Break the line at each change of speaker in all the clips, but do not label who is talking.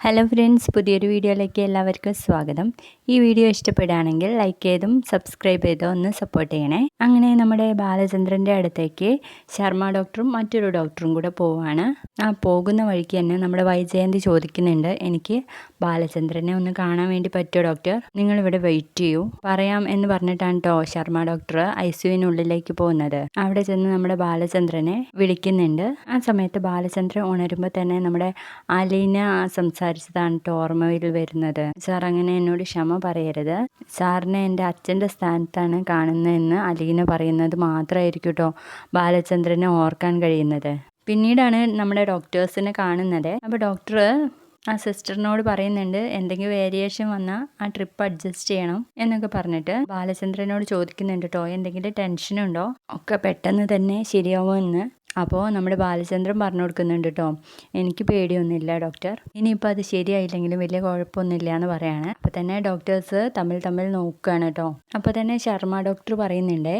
Hello friends, പുതിയൊരു വീഡിയോയിലേക്ക് എല്ലാവർക്കും സ്വാഗതം. ഈ വീഡിയോ ഇഷ്ടപ്പെടുകയാണെങ്കിൽ ലൈക്ക് ചെയ്തും സബ്സ്ക്രൈബ് ചെയ്തോ ഒന്ന് സപ്പോർട്ട് ചെയ്യണേ. അങ്ങനെ നമ്മുടെ ബാലചന്ദ്രൻ്റെ അടുത്തേക്ക് ശർമ്മ ഡോക്ടറും മറ്റൊരു ഡോക്ടറും കൂടെ പോവുകയാണ്. ആ പോകുന്ന വഴിക്ക് തന്നെ നമ്മുടെ വൈജയന്തി ചോദിക്കുന്നുണ്ട്, എനിക്ക് ബാലചന്ദ്രനെ ഒന്ന് കാണാൻ വേണ്ടി പറ്റുമോ ഡോക്ടർ? നിങ്ങളിവിടെ വെയിറ്റ് ചെയ്യൂ, പറയാം എന്ന് പറഞ്ഞിട്ടാണ് കേട്ടോ ശർമ്മ ഡോക്ടർ ICUവിനുള്ളിലേക്ക് പോകുന്നത്. അവിടെ ചെന്ന് നമ്മുടെ ബാലചന്ദ്രനെ വിളിക്കുന്നുണ്ട്. ആ സമയത്ത് ബാലചന്ദ്രൻ ഉണരുമ്പോൾ തന്നെ നമ്മുടെ അലീന സംസാരിച്ചതാണ് കേട്ടോ ഓർമ്മയിൽ വരുന്നത്. സാർ അങ്ങനെ എന്നോട് ക്ഷമ പറയരുത്, സാറിനെ എൻ്റെ അച്ഛൻ്റെ സ്ഥാനത്താണ് കാണുന്നതെന്ന് അലീന പറയുന്നത് മാത്രമായിരിക്കും കേട്ടോ ബാലചന്ദ്രനെ ഓർക്കാൻ കഴിയുന്നത്. പിന്നീടാണ് നമ്മുടെ ഡോക്ടേഴ്സിനെ കാണുന്നത്. അപ്പോൾ ഡോക്ടർ ആ സിസ്റ്ററിനോട് പറയുന്നുണ്ട്, എന്തെങ്കിലും വേരിയേഷൻ വന്നാൽ ആ ട്രിപ്പ് അഡ്ജസ്റ്റ് ചെയ്യണം എന്നൊക്കെ പറഞ്ഞിട്ട് ബാലചന്ദ്രനോട് ചോദിക്കുന്നുണ്ട് കേട്ടോ, എന്തെങ്കിലും ടെൻഷനുണ്ടോ, ഒക്കെ പെട്ടെന്ന് തന്നെ ശരിയാവുമോ എന്ന്. അപ്പോൾ നമ്മുടെ ബാലചന്ദ്രൻ പറഞ്ഞു കൊടുക്കുന്നുണ്ട് കേട്ടോ, എനിക്ക് പേടിയൊന്നുമില്ല ഡോക്ടർ, ഇനിയിപ്പോൾ അത് ശരിയായില്ലെങ്കിലും വലിയ കുഴപ്പമൊന്നുമില്ല എന്ന് പറയാണ്. അപ്പോൾ തന്നെ ഡോക്ടേഴ്സ് തമ്മിൽ നോക്കുകയാണ് കേട്ടോ. അപ്പോൾ തന്നെ ശർമ്മ ഡോക്ടർ പറയുന്നുണ്ട്,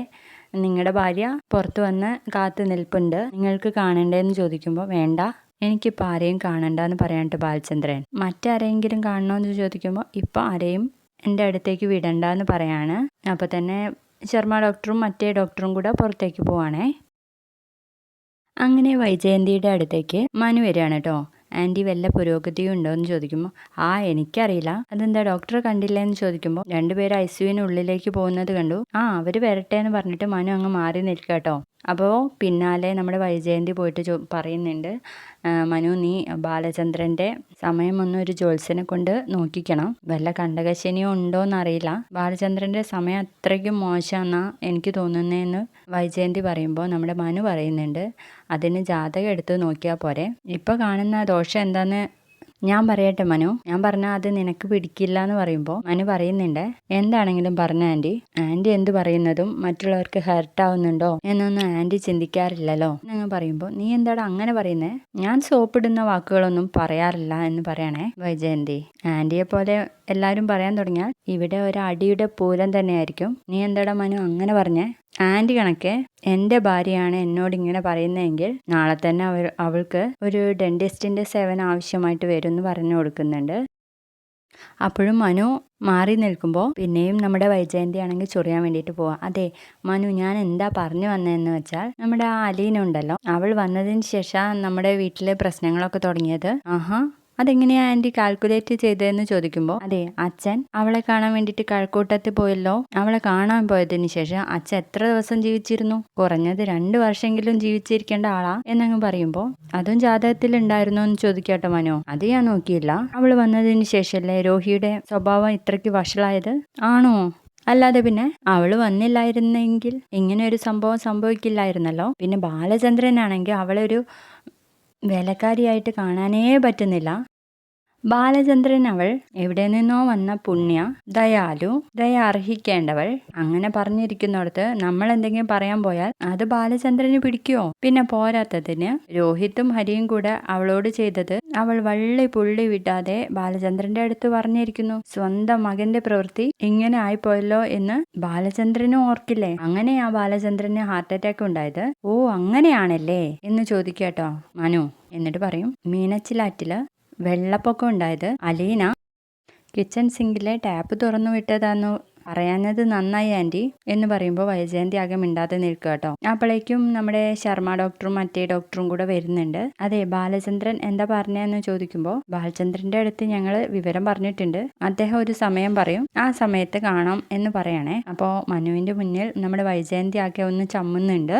നിങ്ങളുടെ ഭാര്യ പുറത്ത് വന്ന് കാത്തു നിൽപ്പുണ്ട്, നിങ്ങൾക്ക് കാണണ്ടേന്ന് ചോദിക്കുമ്പോൾ വേണ്ട, എനിക്കിപ്പോൾ ആരെയും കാണണ്ടെന്ന് പറയാനിട്ട് ബാലചന്ദ്രൻ. മറ്റാരെങ്കിലും കാണണമെന്ന് ചോദിക്കുമ്പോൾ ഇപ്പോൾ ആരെയും എൻ്റെ അടുത്തേക്ക് വിടണ്ടെന്ന് പറയാണ്. അപ്പോൾ തന്നെ ശർമ്മ ഡോക്ടറും മറ്റേ ഡോക്ടറും കൂടെ പുറത്തേക്ക് പോവാണേ. അങ്ങനെ വൈജയന്തിയുടെ അടുത്തേക്ക് മനു വരികയാണ് കേട്ടോ. ആൻറ്റി വല്ല പുരോഗതിയും ഉണ്ടോ എന്ന് ചോദിക്കുമ്പോൾ എനിക്കറിയില്ല, അതെന്താ ഡോക്ടറെ കണ്ടില്ലെന്ന് ചോദിക്കുമ്പോൾ രണ്ടുപേരും ICUവിനുള്ളിലേക്ക് പോകുന്നത് കണ്ടു, അവർ വരട്ടെ എന്ന് പറഞ്ഞിട്ട് മനു അങ്ങ് മാറി നിൽക്കുക കേട്ടോ. അപ്പോൾ പിന്നാലെ നമ്മുടെ വൈജയന്തി പോയിട്ട് പറയുന്നുണ്ട്, മനു നീ ബാലചന്ദ്രൻ്റെ സമയമൊന്നും ഒരു ജ്യോത്സ്യനെ കൊണ്ട് നോക്കിക്കണം, വല്ല കണ്ടകശനിയോ ഉണ്ടോയെന്നറിയില്ല, ബാലചന്ദ്രൻ്റെ സമയം അത്രയ്ക്കും മോശമെന്നാ എനിക്ക് തോന്നുന്നതെന്ന് വൈജയന്തി പറയുമ്പോൾ നമ്മുടെ മനു പറയുന്നുണ്ട്, അതിന് ജാതകം എടുത്ത് നോക്കിയാൽ പോരെ, ഇപ്പോൾ കാണുന്ന ദോഷം എന്താന്ന് ഞാൻ പറയട്ടെ മനു, ഞാൻ പറഞ്ഞാൽ അത് നിനക്ക് പിടിക്കില്ല എന്ന് പറയുമ്പോൾ മനു പറയുന്നുണ്ട്, എന്താണെങ്കിലും പറഞ്ഞ ആൻറ്റി എന്ത് പറയുന്നതും മറ്റുള്ളവർക്ക് ഹെർട്ട് ആവുന്നുണ്ടോ എന്നൊന്നും ആൻറ്റി ചിന്തിക്കാറില്ലല്ലോ എന്ന് പറയുമ്പോൾ നീ എന്താടാ അങ്ങനെ പറയുന്നേ, ഞാൻ സോപ്പിടുന്ന വാക്കുകളൊന്നും പറയാറില്ല എന്ന് പറയണേ വൈജയന്തി. ആൻറ്റിയെ പോലെ എല്ലാവരും പറയാൻ തുടങ്ങിയാൽ ഇവിടെ ഒരു അടിയുടെ പൂരം തന്നെയായിരിക്കും. നീ എന്താടാ മനു അങ്ങനെ പറഞ്ഞേ, ആൻറ്റി കണക്കെ എൻ്റെ ഭാര്യയാണ് എന്നോട് ഇങ്ങനെ പറയുന്നതെങ്കിൽ നാളെ തന്നെ അവൾക്ക് ഒരു ഡെന്റിസ്റ്റിൻ്റെ സേവനം ആവശ്യമായിട്ട് വരും എന്ന് പറഞ്ഞു കൊടുക്കുന്നുണ്ട്. അപ്പോഴും മനു മാറി നിൽക്കുമ്പോൾ പിന്നെയും നമ്മുടെ വൈജയന്തി ആണെങ്കിൽ ചൊറിയാൻ വേണ്ടിയിട്ട് പോവാം. അതെ മനു, ഞാൻ എന്താ പറഞ്ഞു വന്നതെന്ന് വെച്ചാൽ നമ്മുടെ ആ അലീന ഉണ്ടല്ലോ, അവൾ വന്നതിന് ശേഷം നമ്മുടെ വീട്ടിലെ പ്രശ്നങ്ങളൊക്കെ തുടങ്ങിയത്. അതെങ്ങനെയാ ആൻറ്റി കാൽക്കുലേറ്റ് ചെയ്തതെന്ന് ചോദിക്കുമ്പോൾ അതെ, അച്ഛൻ അവളെ കാണാൻ വേണ്ടിയിട്ട് കഴക്കൂട്ടത്തിൽ പോയല്ലോ, അവളെ കാണാൻ പോയതിന് ശേഷം അച്ഛൻ എത്ര ദിവസം ജീവിച്ചിരുന്നു, കുറഞ്ഞത് 2 വർഷമെങ്കിലും ജീവിച്ചിരിക്കേണ്ട ആളാ എന്നങ്ങ് പറയുമ്പോൾ അതും ജാതകത്തിൽ ഉണ്ടായിരുന്നോ എന്ന് ചോദിക്കാട്ടോ മനു. അത് ഞാൻ നോക്കിയില്ല, അവൾ വന്നതിന് ശേഷമല്ലേ രോഹിയുടെ സ്വഭാവം ഇത്രയ്ക്ക് വഷളായത്, ആണോ? അല്ലാതെ പിന്നെ അവൾ വന്നില്ലായിരുന്നെങ്കിൽ ഇങ്ങനെ ഒരു സംഭവം സംഭവിക്കില്ലായിരുന്നല്ലോ. പിന്നെ ബാലചന്ദ്രനാണെങ്കിൽ അവളെ ഒരു വേലക്കാരിയായിട്ട് കാണാനേ പറ്റുന്നില്ല. ബാലചന്ദ്രൻ അവൾ എവിടെ നിന്നോ വന്ന പുണ്യ ദയാലു, ദയ അർഹിക്കേണ്ടവൾ, അങ്ങനെ പറഞ്ഞിരിക്കുന്നിടത്ത് നമ്മൾ എന്തെങ്കിലും പറയാൻ പോയാൽ അത് ബാലചന്ദ്രന് പിടിക്കുവോ? പിന്നെ പോരാത്തതിന് രോഹിത്തും ഹരിയും കൂടെ അവളോട് ചെയ്തത് അവൾ വള്ളി പുള്ളി വിടാതെ ബാലചന്ദ്രന്റെ അടുത്ത് പറഞ്ഞിരിക്കുന്നു. സ്വന്തം മകന്റെ പ്രവൃത്തി ഇങ്ങനെ ആയിപ്പോയല്ലോ എന്ന് ബാലചന്ദ്രനും ഓർക്കില്ലേ? അങ്ങനെയാ ബാലചന്ദ്രന് ഹാർട്ട് അറ്റാക്ക് ഉണ്ടായത്. ഓ അങ്ങനെയാണല്ലേ എന്ന് ചോദിക്കാട്ടോ മനു. എന്നിട്ട് പറയും, മീനച്ചിലാറ്റില് വെള്ളപ്പൊക്കം ഉണ്ടായത് അലീന കിച്ചൺ സിങ്കിലെ ടാപ്പ് തുറന്നു വിട്ടതാന്ന് പറയാഞ്ഞത് നന്നായി ആൻറ്റി എന്ന് പറയുമ്പോൾ വൈജയന്തി ആകെ മിണ്ടാതെ നിൽക്കുക കേട്ടോ. അപ്പോഴേക്കും നമ്മുടെ ശർമ്മ ഡോക്ടറും മറ്റേ ഡോക്ടറും കൂടെ വരുന്നുണ്ട്. അതെ, ബാലചന്ദ്രൻ എന്താ പറഞ്ഞതെന്ന് ചോദിക്കുമ്പോൾ ബാലചന്ദ്രന്റെ അടുത്ത് ഞങ്ങൾ വിവരം പറഞ്ഞിട്ടുണ്ട്, അദ്ദേഹം ഒരു സമയം പറയും, ആ സമയത്ത് കാണാം എന്ന് പറയണേ. അപ്പോൾ മനുവിന്റെ മുന്നിൽ നമ്മുടെ വൈജയന്തി ആകെ ഒന്ന് ചമ്മുന്നുണ്ട്.